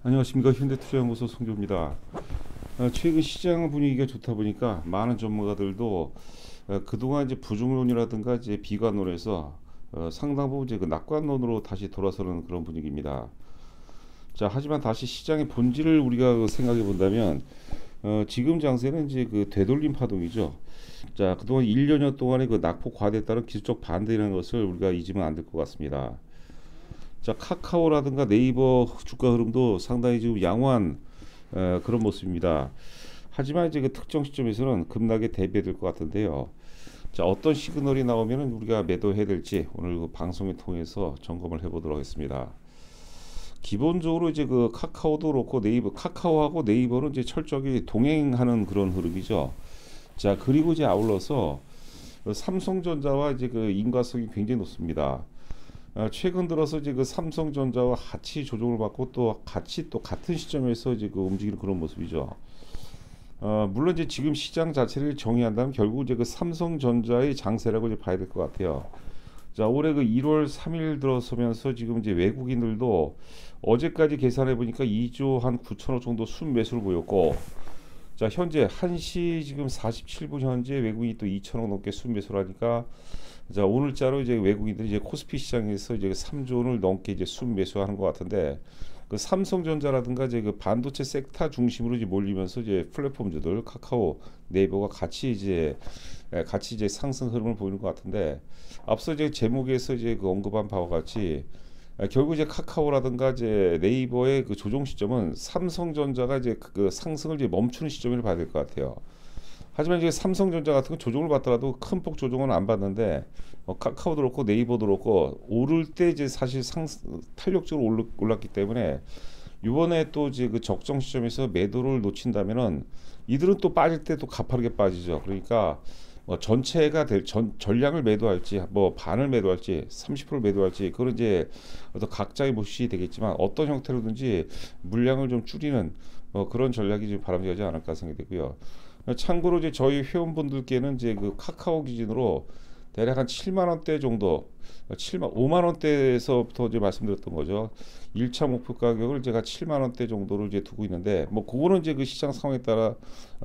안녕하십니까. 현대투자연구소 송조입니다. 최근 시장 분위기가 좋다 보니까 많은 전문가들도 그동안 이제 부중론이라든가 이제 비관론에서 상당 부분 이제 그 낙관론으로 다시 돌아서는 그런 분위기입니다. 자, 하지만 다시 시장의 본질을 우리가 생각해 본다면 지금 장세는 이제 그 되돌림 파동이죠. 자, 그동안 1년여 동안의 그 낙폭 과대에 따른 기술적 반대라는 것을 우리가 잊으면 안 될 것 같습니다. 자, 카카오라든가 네이버 주가 흐름도 상당히 지금 양호한 그런 모습입니다. 하지만 이제 그 특정 시점에서는 급락에 대비해야 될 것 같은데요. 자, 어떤 시그널이 나오면 우리가 매도해야 될지 오늘 그 방송을 통해서 점검을 해보도록 하겠습니다. 기본적으로 이제 그 카카오도 그렇고 네이버, 카카오하고 네이버는 이제 철저하게 동행하는 그런 흐름이죠. 자, 그리고 이제 아울러서 삼성전자와 이제 그 인과성이 굉장히 높습니다. 최근 들어서 이제 그 삼성전자와 같이 조정을 받고 또 같이 또 같은 시점에서 이제 그 움직이는 그런 모습이죠. 물론 이제 지금 시장 자체를 정의한다면 결국 이제 그 삼성전자의 장세라고 이제 봐야 될 것 같아요. 자, 올해 그 1월 3일 들어서면서 지금 이제 외국인들도 어제까지 계산해 보니까 2조 한 9천억 정도 순매수를 보였고, 자, 현재 1시 지금 47분 현재 외국인이 또 2천억 넘게 순매수를 하니까, 자, 오늘자로 이제 외국인들이 이제 코스피 시장에서 이제 3조 원을 넘게 이제 순매수하는 것 같은데, 그 삼성전자라든가 이제 그 반도체 섹터 중심으로 이제 몰리면서 이제 플랫폼주들 카카오, 네이버가 같이 이제 상승 흐름을 보이는 것 같은데, 앞서 이제 제목에서 이제 그 언급한 바와 같이 결국 이제 카카오라든가 이제 네이버의 그 조정 시점은 삼성전자가 이제 그 상승을 이제 멈추는 시점을 봐야 될 것 같아요. 하지만 이제 삼성전자 같은 건 조정을 받더라도 큰 폭 조정은 안 받는데 카카오도 그렇고 네이버도 그렇고 오를 때 이제 사실 탄력적으로 올랐기 때문에 이번에 또 이제 그 적정 시점에서 매도를 놓친다면은 이들은 또 빠질 때 또 가파르게 빠지죠. 그러니까 뭐 전체가 전량을 매도할지 뭐 반을 매도할지 30% 매도할지 그건 이제 어떤 각자의 몫이 되겠지만 어떤 형태로든지 물량을 좀 줄이는 그런 전략이 좀 바람직하지 않을까 생각되고요. 참고로 이제 저희 회원분들께는 이제 그 카카오 기준으로 대략 한 7만 원대 정도, 5만 원대에서부터 이제 말씀드렸던 거죠. 1차 목표 가격을 제가 7만 원대 정도를 이제 두고 있는데, 뭐 그거는 이제 그 시장 상황에 따라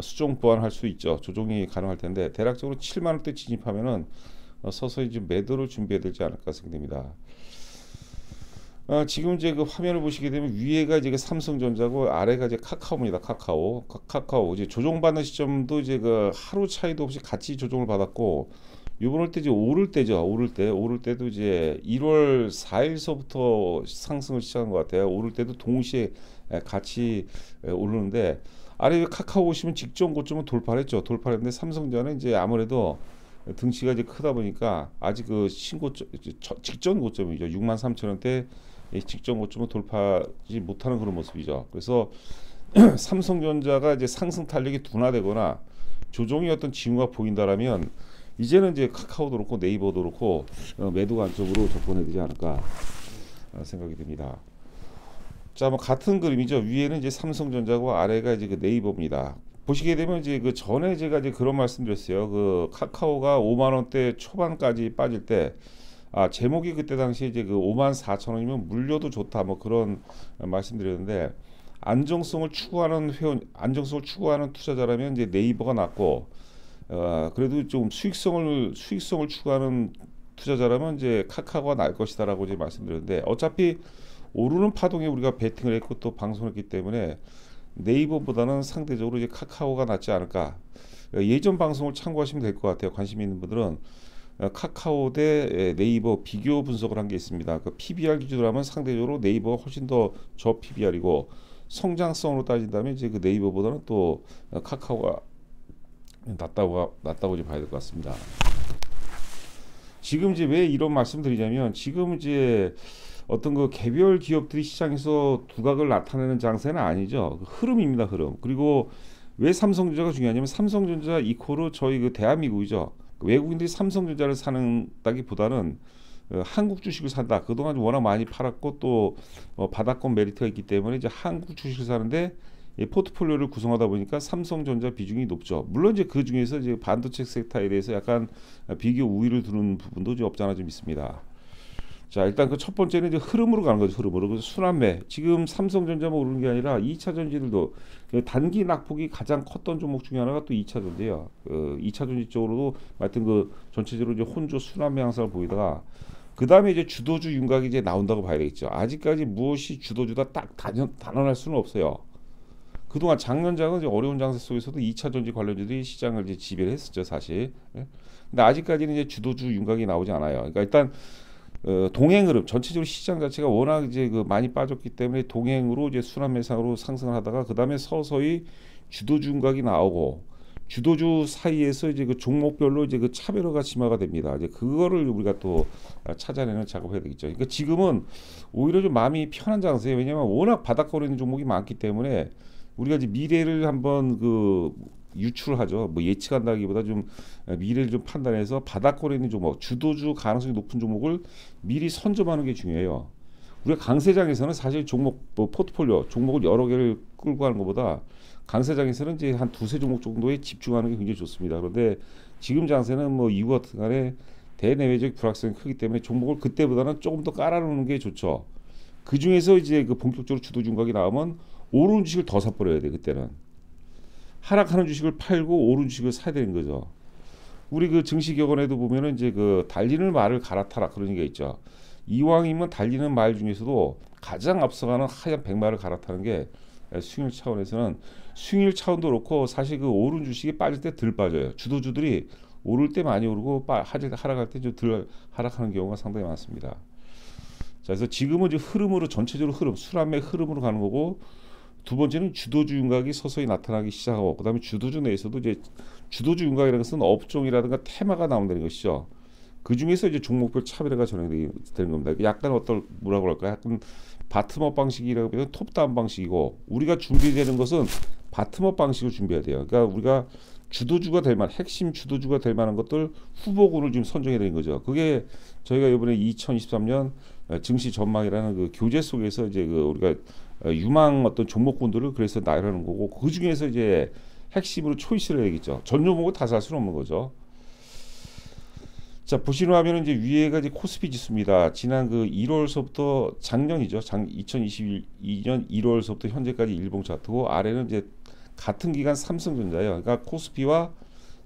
수정 보완할 수 있죠. 조정이 가능할 텐데 대략적으로 7만 원대 진입하면은 서서히 좀 매도를 준비해야 되지 않을까 생각됩니다. 지금 이제 그 화면을 보시게 되면 위에가 이제 그 삼성전자고 아래가 이제 카카오입니다. 카카오 이제 조정받는 시점도 이제 그 하루 차이도 없이 같이 조정을 받았고 요번 때 이제 오를 때도 이제 1월 4일서부터 상승을 시작한 것 같아요. 오를 때도 동시에 같이 오르는데 아래 카카오 보시면 직전 고점은 돌파했는데 삼성전자는 이제 아무래도 등치가 이제 크다 보니까 아직 그 신고점 직전 고점이죠. 6만 3천 원대 직전 고점을 돌파하지 못하는 그런 모습이죠. 그래서 삼성전자가 이제 상승 탄력이 둔화되거나 조정이 어떤 징후가 보인다라면 이제는 이제 카카오도 그렇고 네이버도 그렇고 매도 관점으로 접근해야 되지 않을까 생각이 듭니다. 자, 뭐 같은 그림이죠. 위에는 이제 삼성전자고 아래가 이제 그 네이버입니다. 보시게 되면 이제 그 전에 제가 이제 그런 말씀드렸어요. 그 카카오가 5만 원대 초반까지 빠질 때 제목이 그때 당시에 이제 그 5만 4천 원이면 물려도 좋다 뭐 그런 말씀드렸는데 안정성을 추구하는 투자자라면 이제 네이버가 낫고 그래도 좀 수익성을 추구하는 투자자라면 이제 카카오가 나을 것이다라고 이제 말씀드렸는데 어차피 오르는 파동에 우리가 베팅을 했고 또 방송했기 때문에 네이버보다는 상대적으로 이제 카카오가 낫지 않을까. 예전 방송을 참고하시면 될 것 같아요. 관심 있는 분들은 카카오 대 네이버 비교 분석을 한 게 있습니다. 그 PBR 기준으로 하면 상대적으로 네이버가 훨씬 더 저 PBR이고 성장성으로 따진다면 이제 그 네이버보다는 또 카카오가 낫다고 이제 봐야 될 것 같습니다. 지금 이제 왜 이런 말씀드리냐면 지금 이제 어떤 그 개별 기업들이 시장에서 두각을 나타내는 장세는 아니죠. 그 흐름입니다, 흐름. 그리고 왜 삼성전자가 중요하냐면 삼성전자 이코르 저희 그 대한민국이죠. 외국인들이 삼성전자를 사는다기보다는 한국 주식을 산다. 그동안 워낙 많이 팔았고 또 바닥권 메리트가 있기 때문에 이제 한국 주식을 사는데 포트폴리오를 구성하다 보니까 삼성전자 비중이 높죠. 물론 이제 그 중에서 이제 반도체 섹터에 대해서 약간 비교 우위를 두는 부분도 좀 없지 않아 좀 있습니다. 자, 일단 그 첫 번째는 이제 흐름으로 가는 거죠. 흐름으로. 그래서 순환매. 지금 삼성전자만 오르는 게 아니라 2차 전지들도 그 단기 낙폭이 가장 컸던 종목 중에 하나가 또 2차 전지예요. 2차 전지 쪽으로도 하여튼 그 전체적으로 이제 혼조 순환매 양상을 보이다가 그다음에 이제 주도주 윤곽이 이제 나온다고 봐야 되겠죠. 아직까지 무엇이 주도주다 딱 단언할 수는 없어요. 그동안 작년장은 이제 어려운 장세 속에서도 2차 전지 관련주들이 시장을 이제 지배를 했었죠, 사실. 예? 근데 아직까지는 이제 주도주 윤곽이 나오지 않아요. 그러니까 일단 동행 흐름 전체적으로 시장 자체가 워낙 이제 그 많이 빠졌기 때문에 동행으로 이제 순환매상으로 상승을 하다가 그 다음에 서서히 주도주 윤곽이 나오고 주도주 사이에서 이제 그 종목별로 이제 그 차별화가 심화가 됩니다. 이제 그거를 우리가 또 찾아내는 작업을 해야 되겠죠. 그러니까 지금은 오히려 좀 마음이 편한 장세예요. 왜냐하면 워낙 바닥거리는 종목이 많기 때문에 우리가 이제 미래를 한번 그 유출하죠. 뭐 예측한다기보다 좀 미래를 좀 판단해서 바닥권에 있는 종목, 주도주 가능성이 높은 종목을 미리 선점하는 게 중요해요. 우리가 강세장에서는 사실 종목 뭐 포트폴리오 종목을 여러 개를 끌고 가는 것보다 강세장에서는 이제 한 두세 종목 정도에 집중하는 게 굉장히 좋습니다. 그런데 지금 장세는 뭐 이후 같은 간에 대내외적 불확실성이 크기 때문에 종목을 그때보다는 조금 더 깔아놓는 게 좋죠. 그 중에서 이제 그 본격적으로 주도 중각이 나오면 오르는 주식을 더 사버려야 돼. 그때는 하락하는 주식을 팔고 오르는 주식을 사야 되는 거죠. 우리 그 증시격언에도 보면은 이제 그 달리는 말을 갈아타라 그런 얘기가 있죠. 이왕이면 달리는 말 중에서도 가장 앞서가는 하얀 백말을 갈아타는 게 수익률 차원에서는 수익률 차원도 그렇고 사실 그 오른 주식이 빠질 때 덜 빠져요. 주도주들이 오를 때 많이 오르고 하락할 때 좀 덜 하락하는 경우가 상당히 많습니다. 자, 그래서 지금은 이제 흐름으로 전체적으로 흐름, 순환매 흐름으로 가는 거고 두 번째는 주도주 윤곽이 서서히 나타나기 시작하고 그다음에 주도주 내에서도 이제 주도주 윤곽이라는 것은 업종이라든가 테마가 나온다는 것이죠. 그 중에서 이제 종목별 차별화가 진행되는 겁니다. 약간 어떤 뭐라고 할까요? 약간 바텀업 방식이라고 하면 톱다운 방식이고 우리가 준비되는 것은 바텀업 방식을 준비해야 돼요. 그러니까 우리가 주도주가 될 만한 핵심 주도주가 될 만한 것들 후보군을 지금 선정해야 되는 거죠. 그게 저희가 이번에 2023년 증시 전망이라는 그 교재 속에서 이제 그 우리가 유망 어떤 종목군들을 그래서 나열하는 거고 그 중에서 이제 핵심으로 초이스를 해야겠죠. 전 종목을 다 살 수는 없는 거죠. 자, 보시는 화면은 이제 위에가 이제 코스피 지수입니다. 지난 그 1월서부터 작년이죠. 2022년 1월서부터 현재까지 일봉 차트고 아래는 이제 같은 기간 삼성전자예요. 그러니까 코스피와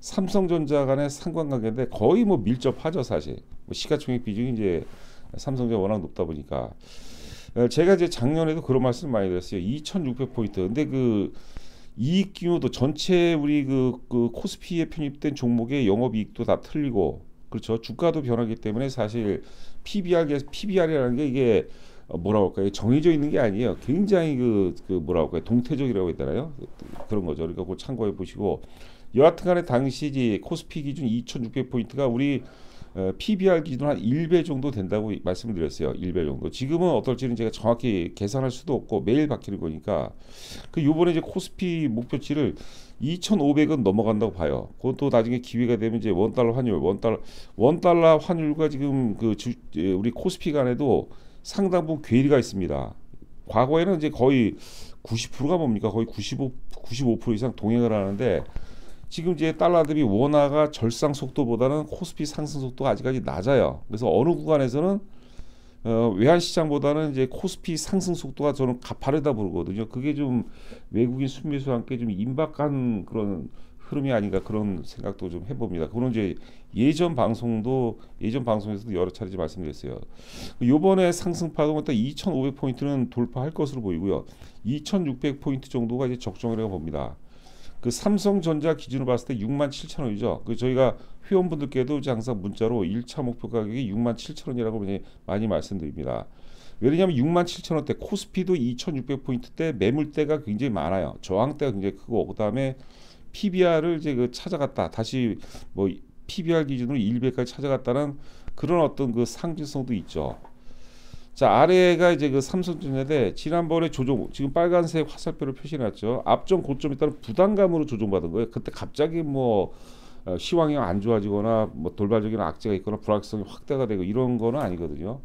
삼성전자 간의 상관관계인데 거의 뭐 밀접하죠, 사실. 뭐 시가총액 비중이 이제 삼성전자 워낙 높다 보니까 제가 이제 작년에도 그런 말씀 많이 드렸어요. 2,600포인트. 근데 그 이익 규모도 전체 우리 그 코스피에 편입된 종목의 영업이익도 다 틀리고 그렇죠. 주가도 변하기 때문에 사실 PBR이라는 게 이게 뭐라고 할까요? 정해져 있는 게 아니에요. 굉장히 그 뭐라고 할까요? 동태적이라고 했잖아요. 그런 거죠. 그러니까 그거 참고해 보시고 여하튼간에 당시 코스피 기준 2,600포인트가 우리 PBR 기준 한 1배 정도 된다고 말씀드렸어요. 1배 정도. 지금은 어떨지는 제가 정확히 계산할 수도 없고 매일 바뀌는 거니까 그 요번에 이제 코스피 목표치를 2,500은 넘어간다고 봐요. 그것도 나중에 기회가 되면 이제 원달러 환율과 지금 우리 코스피 간에도 상당 부분 괴리가 있습니다. 과거에는 이제 거의 90%가 뭡니까? 거의 95% 이상 동행을 하는데 지금 이제 달러 대비 원화가 절상 속도보다는 코스피 상승 속도가 아직까지 낮아요. 그래서 어느 구간에서는 외환 시장보다는 이제 코스피 상승 속도가 저는 가파르다 보거든요. 그게 좀 외국인 순매수와 함께 좀 임박한 그런 흐름이 아닌가 그런 생각도 좀 해봅니다. 그건 이제 예전 방송에서도 여러 차례 말씀드렸어요. 이번에 상승 파동은 딱 2,500포인트는 돌파할 것으로 보이고요. 2,600포인트 정도가 이제 적정이라고 봅니다. 그 삼성전자 기준으로 봤을 때 67,000원이죠. 그 저희가 회원분들께도 항상 문자로 1차 목표 가격이 67,000원이라고 많이 말씀드립니다. 왜냐하면 67,000원대 코스피도 2,600포인트대 매물대가 굉장히 많아요. 저항대가 굉장히 크고 그다음에 PBR을 이제 그 찾아갔다 다시 뭐 PBR 기준으로 1배까지 찾아갔다는 그런 어떤 그 상징성도 있죠. 자, 아래가 이제 그 삼성전자인데 지난번에 조정 지금 빨간색 화살표를 표시해놨죠. 앞전 고점에 따른 부담감으로 조정받은 거예요. 그때 갑자기 뭐 시황이 안 좋아지거나 뭐 돌발적인 악재가 있거나 불확실성이 확대가 되고 이런 거는 아니거든요.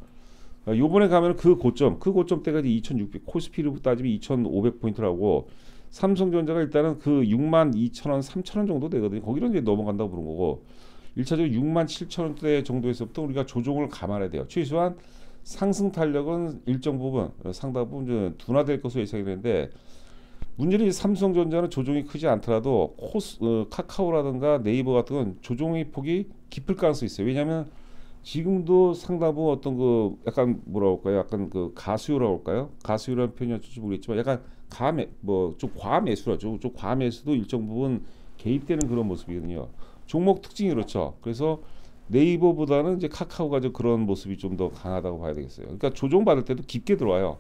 요번에 가면 그 고점 때까지 2,600 코스피로 따지면 2,500포인트라고 삼성전자가 일단은 그 62,000원, 3,000원 정도 되거든요. 거기로 이제 넘어간다고 부른 거고 1차적으로 67,000원대 정도에서부터 우리가 조정을 감안해야 돼요. 최소한 상승 탄력은 일정 부분 상당 부분 좀 둔화될 것으로 예상이 되는데 문제는 삼성전자는 조정이 크지 않더라도 카카오라든가 네이버 같은 건 조정의 폭이 깊을 가능성이 있어요. 왜냐하면 지금도 상당 부분 어떤 그 약간 뭐라 할까요? 약간 그 가수요라고 할까요? 가수요라는 표현이 어쩔지 모르겠지만 약간 가매 뭐 좀 과매수라죠. 좀 과매수도 일정 부분 개입되는 그런 모습이거든요. 종목 특징이 그렇죠. 그래서 네이버보다는 이제 카카오가 좀 그런 모습이 좀 더 강하다고 봐야 되겠어요. 그러니까 조정 받을 때도 깊게 들어와요.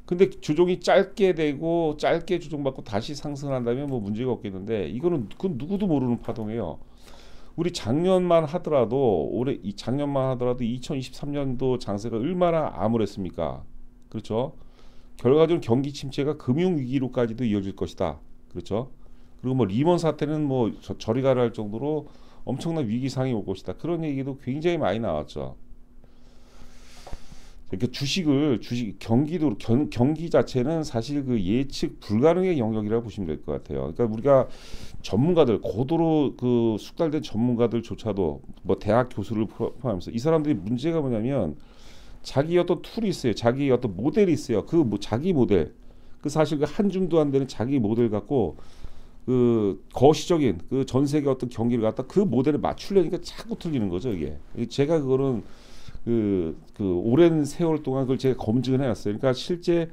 근데 조정이 짧게 되고 짧게 조정받고 다시 상승한다면 뭐 문제가 없겠는데 이거는 그건 누구도 모르는 파동이에요. 우리 작년만 하더라도 올해 이 작년만 하더라도 2023년도 장세가 얼마나 암울했습니까? 그렇죠? 결과적으로 경기 침체가 금융 위기로까지도 이어질 것이다. 그렇죠? 그리고 뭐 리먼 사태는 뭐 저리 가라 할 정도로 엄청난 위기 상황이 올 것이다. 그런 얘기도 굉장히 많이 나왔죠. 그러니까 주식 경기 자체는 사실 그 예측 불가능의 영역이라고 보시면 될 것 같아요. 그러니까 우리가 전문가들 고도로 그 숙달된 전문가들조차도 뭐 대학 교수를 포함해서 이 사람들이 문제가 뭐냐면 자기 어떤 툴이 있어요. 자기 어떤 모델이 있어요. 그 뭐 자기 모델 그 사실 그 한 줌도 안 되는 자기 모델 갖고 그 거시적인 그 전 세계 어떤 경기를 갖다 그 모델에 맞추려니까 자꾸 틀리는 거죠. 이게 제가 그거는 그 오랜 세월 동안 그걸 제가 검증을 해놨어요. 그러니까 실제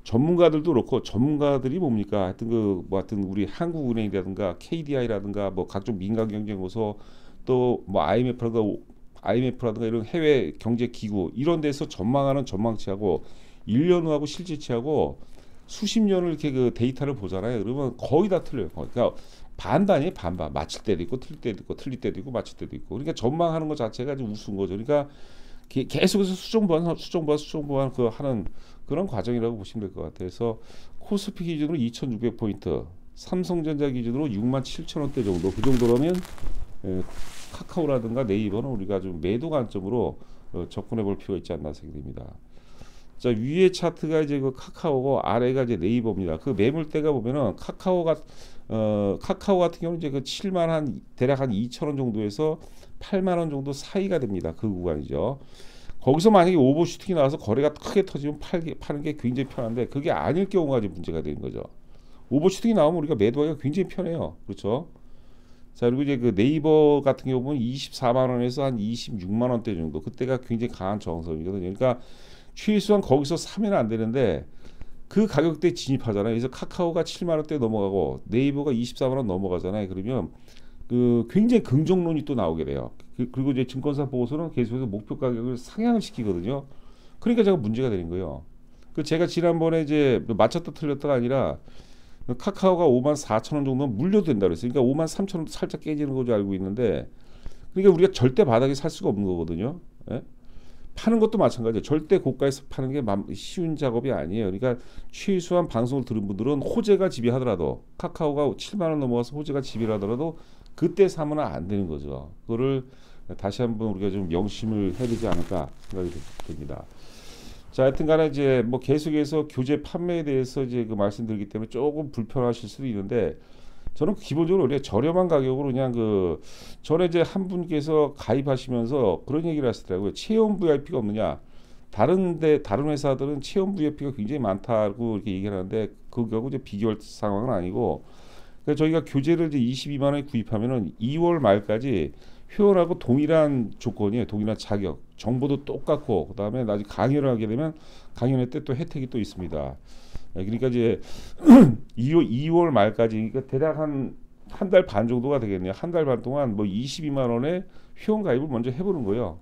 전문가들도 그렇고 전문가들이 뭡니까? 하여튼 그 뭐 하여튼 우리 한국은행이라든가 KDI라든가 뭐 각종 민간 경쟁고서 또 뭐 IMF라든가 이런 해외 경제 기구 이런 데서 전망하는 전망치하고 1년 후하고 실제치하고 수십 년을 이렇게 그 데이터를 보잖아요. 그러면 거의 다 틀려요. 그러니까 반반이 반반. 맞힐 때도 있고 틀릴 때도 있고 틀릴 때도 있고 맞힐 때도 있고. 그러니까 전망하는 것 자체가 좀 우스운 거죠. 그러니까 계속해서 수정 보완 그 하는 그런 과정이라고 보시면 될 것 같아요. 그래서 코스피 기준으로 2,600포인트, 삼성전자 기준으로 67,000원대 정도 그 정도라면 카카오라든가 네이버는 우리가 좀 매도 관점으로 접근해 볼 필요가 있지 않나 생각됩니다. 자, 위에 차트가 이제 그 카카오고 아래가 이제 네이버입니다. 그 매물대가 보면은 카카오 같은 경우는 이제 그 7만 한 대략 한 2천 원 정도에서 8만 원 정도 사이가 됩니다. 그 구간이죠. 거기서 만약에 오버슈팅이 나와서 거래가 크게 터지면 파는 게 굉장히 편한데 그게 아닐 경우가 이제 문제가 되는 거죠. 오버슈팅이 나오면 우리가 매도하기가 굉장히 편해요. 그렇죠? 자, 그리고 이제 그 네이버 같은 경우는 24만 원에서 한 26만 원대 정도. 그때가 굉장히 강한 저항선이거든요. 그러니까 최소한 거기서 사면 안 되는데 그 가격대에 진입하잖아요. 그래서 카카오가 7만 원대 넘어가고 네이버가 24만 원 넘어가잖아요. 그러면 그 굉장히 긍정론이 또 나오게 돼요. 그리고 이제 증권사 보고서는 계속해서 목표 가격을 상향을 시키거든요. 그러니까 제가 문제가 되는 거예요. 그 제가 지난번에 이제 맞췄다 틀렸다가 아니라 카카오가 5만 4천 원 정도는 물려도 된다 그랬어요. 그러니까 5만 3천 원도 살짝 깨지는 거죠 알고 있는데 그러니까 우리가 절대 바닥에 살 수가 없는 거거든요. 예? 파는 것도 마찬가지예요. 절대 고가에서 파는 게 쉬운 작업이 아니에요. 그러니까 최소한 방송을 들은 분들은 호재가 지배하더라도 카카오가 7만 원 넘어가서 호재가 지배를 하더라도 그때 사면 안 되는 거죠. 그거를 다시 한번 우리가 좀 명심을 해야 되지 않을까 생각이 됩니다. 자, 하여튼간에 이제 뭐 계속해서 교재 판매에 대해서 이제 그 말씀드리기 때문에 조금 불편하실 수도 있는데 저는 기본적으로 원래 저렴한 가격으로 그냥 그 전에 이제 한 분께서 가입하시면서 그런 얘기를 하시더라고요. 체험 VIP가 없느냐? 다른 회사들은 체험 VIP가 굉장히 많다고 이렇게 얘기를 하는데 그거하고 이제 비교할 상황은 아니고 그러니까 저희가 교재를 이제 22만 원에 구입하면은 2월 말까지 회원하고 동일한 조건이에요. 동일한 자격, 정보도 똑같고 그다음에 나중에 강연을 하게 되면 강연회 때 또 혜택이 또 있습니다. 그러니까 이제 2월 말까지 그러니까 대략 한 달 반 정도가 되겠네요. 한 달 반 동안 뭐 22만 원에 회원 가입을 먼저 해보는 거예요.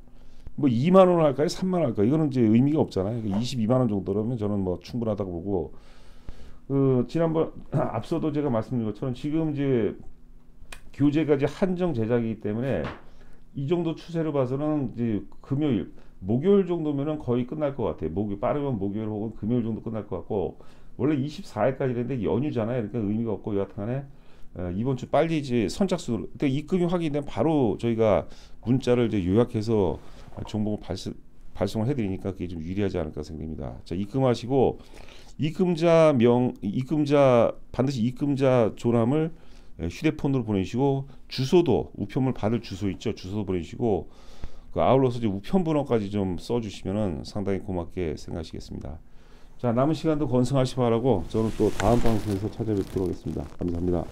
뭐 2만 원 할까요? 3만 원 할까요? 이거는 이제 의미가 없잖아요. 22만 원 정도라면 저는 뭐 충분하다고 보고 지난번 앞서도 제가 말씀드린 것처럼 지금 이제 교재가 이제 한정 제작이기 때문에 이 정도 추세로 봐서는 이제 목요일 정도면은 거의 끝날 것 같아요. 빠르면 목요일 혹은 금요일 정도 끝날 것 같고 원래 24일까지 했는데 연휴잖아요. 그러니까 의미가 없고 여하튼간에 이번 주 빨리 이제 선착순으로 그때 입금이 확인되면 바로 저희가 문자를 이제 요약해서 정보를 발송을 해드리니까 그게 좀 유리하지 않을까 생각됩니다. 자, 입금하시고 반드시 입금자 조남을 휴대폰으로 보내시고 주소도 우편물 받을 주소 있죠. 주소 보내시고 그 아울러서 이제 우편 번호까지 좀 써주시면은 상당히 고맙게 생각하시겠습니다. 자, 남은 시간도 건승하시 바라고 저는 또 다음 방송에서 찾아뵙도록 하겠습니다. 감사합니다.